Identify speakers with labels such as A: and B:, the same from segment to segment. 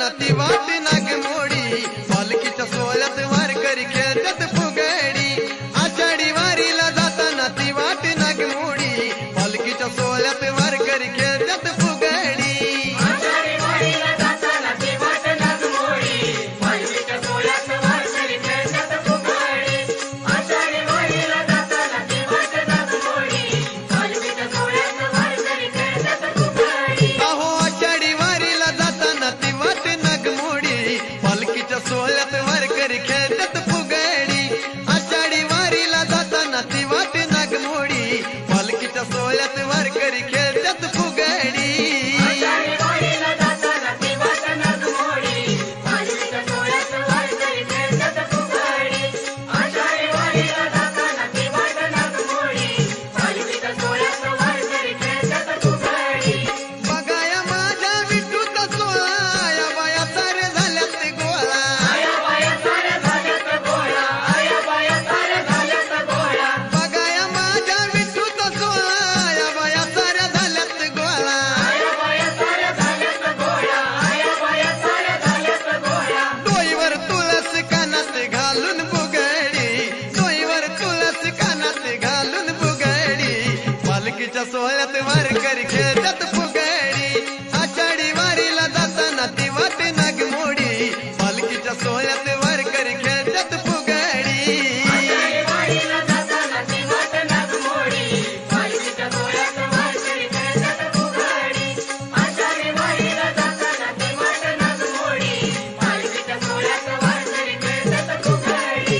A: जाताना ती वाट नागमोडी पालखीच्या सोहळ्यात वारकरी खेळतात फुगडी आषाढी वारीला जाताना ती वाट नागमोडी पालखीच्या सोहळ्यात वारकरी खेळतात फुगडी
B: आषाढी वारीला जाताना ती वाट नागमोडी पालखीच्या सोहळ्यात वारकरी खेळतात फुगडी आषाढी वारीला जाताना ती वाट नागमोडी पालखीच्या सोहळ्यात वारकरी खेळतात फुगडी
A: अहो आषाढी वारीला जाताना ती वाट नागमोडी पालखीच्या सोहळ्यात वारकरी खेळतात फुगडी आषाढी वारीला जाताना ती वाट नागमोडी पालखीच्या सोहळ्यात वारकरी खेळतात फुगडी
B: आषाढी वारीला जाताना ती वाट नागमोडी पालखीच्या सोहळ्यात वारकरी खेळतात फुगडी आषाढी वारीला जाताना ती वाट नागमोडी पालखीच्या सोहळ्यात वारकरी खेळतात फुगडी
A: बघाया माझ्या विठूचा सोहळा या बाया सारे झाल्यात गोळा
B: आया बाया साऱ्या झाल्यात गोळा आया बाया साऱ्या झाल्यात गोळा
A: बघाया माझ्या विठूचा सोहळा या बाया साऱ्या झाल्यात गोळा
B: आया बाया साऱ्या झाल्यात गोळा आया बाया साऱ्या झाल्यात गोळा
A: डोईवर तुळस कानात घालून बुगडी डोईवर तुळस कानात घालून बुगडी पालखीच्या सोहळ्यात वारकरी खेळतात फुगडी आषाढी वारीला जाताना ती वाट नागमोडी पालखीच्या सोहळ्यात वारकरी खेळतात फुगडी
B: आषाढी वारीला जाताना ती वाट नागमोडी पालखीच्या सोहळ्यात वारकरी खेळतात फुगडी आषाढी वारीला जाताना ती वाट नागमोडी पालखीच्या सोहळ्यात वारकरी खेळतात फुगडी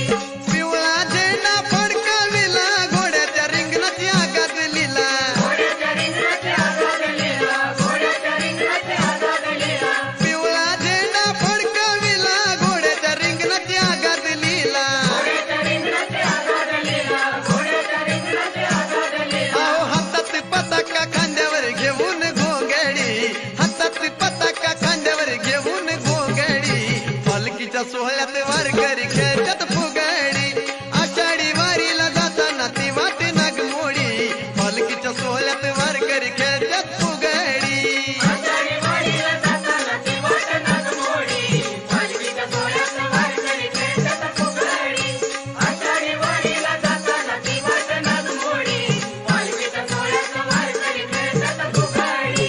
A: पिवळा झेंडा फडकाविला घोड्याच्या रिंगणाची आगात लिला
B: घोड्याच्या रिंगणाचे आझाद लीला घोड्याच्या रिंगणाचे आझाद लीला
A: पिवळा झेंडा फडकाविला घोड्याच्या रिंगणाची आगात लिला
B: घोड्याच्या रिंगणाचे आझाद लीला घोड्याच्या रिंगणाचे आझाद लीला
A: अहो हातात पताका खांद्यावर घेऊन घोंगडी हातात पताका खांद्यावर घेऊन घोंगडी पालखीच्या सोहळ्यात वारकरी खेळतात फुगडी आषाढी वारीला जाताना ती वाट नागमोडी पालखीच्या सोहळ्यात वारकरी खेळतात फुगडी
B: आषाढी वारीला जाताना ती वाट नागमोडी पालखीच्या सोहळ्यात वारकरी खेळतात फुगडी आषाढी वारीला जाताना ती वाट नागमोडी पालखीच्या सोहळ्यात वारकरी खेळतात फुगडी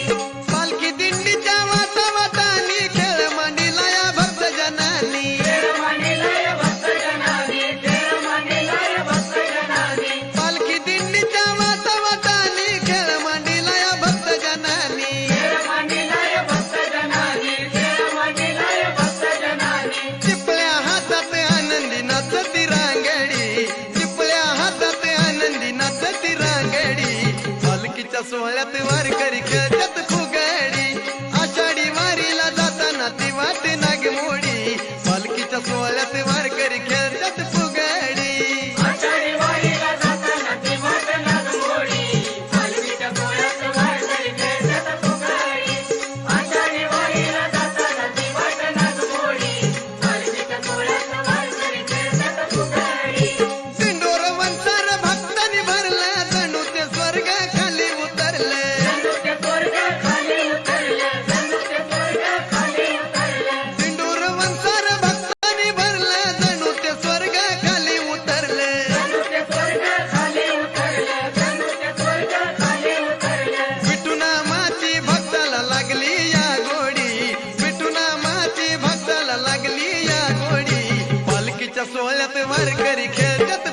A: पालखी दिंडीच्या वातावतानी खेळ मांडीला या भक्तजनांनी
B: खेळ मांडीला या भक्तजनांनी खेळ मांडीला या भक्तजनांनी
A: पालखी दिंडीच्या वातावतानी खेळ मांडीला या भक्तजनांनी
B: खेळ मांडीला या भक्तजनांनी खेळ मांडीला या भक्तजनांनी
A: चिपळ्या हातात आनंदी नाचती रांगडी चिपळ्या हातात आनंदी नाचती रांगडी पालखीच्या सोहळ्यात वारकरी खेळतात फुगडी आषाढी वारीला जाताना ती वाट नागमोडी पालखीच्या सोहळ्यात वारकरी खेळतात फुगडी
B: आषाढी वारीला जाताना ती वाट नागमोडी पालखीच्या सोहळ्यात वारकरी खेळतात फुगडी आषाढी वारीला जाताना ती वाट नागमोडी पालखीच्या सोहळ्यात वारकरी खेळतात फुगडी
A: सिंदूर वंसार भक्तांनी भरलं जणू ते स्वर्ग खाली उतरले
B: जणू ते स्वर्ग खाली उतरले जणू ते स्वर्ग खाली उतरले
A: सिंदूर वंसार भक्तांनी भरलं जणू ते स्वर्ग खाली उतरले
B: जणू ते स्वर्ग खाली उतरले जणू ते स्वर्ग खाली उतरले
A: विठुनामाची भक्ताला लागली या गोडी विठुनामाची भक्ताला लागली या गोडी पालखीच्या सोहळ्यात वारकरी खेळतात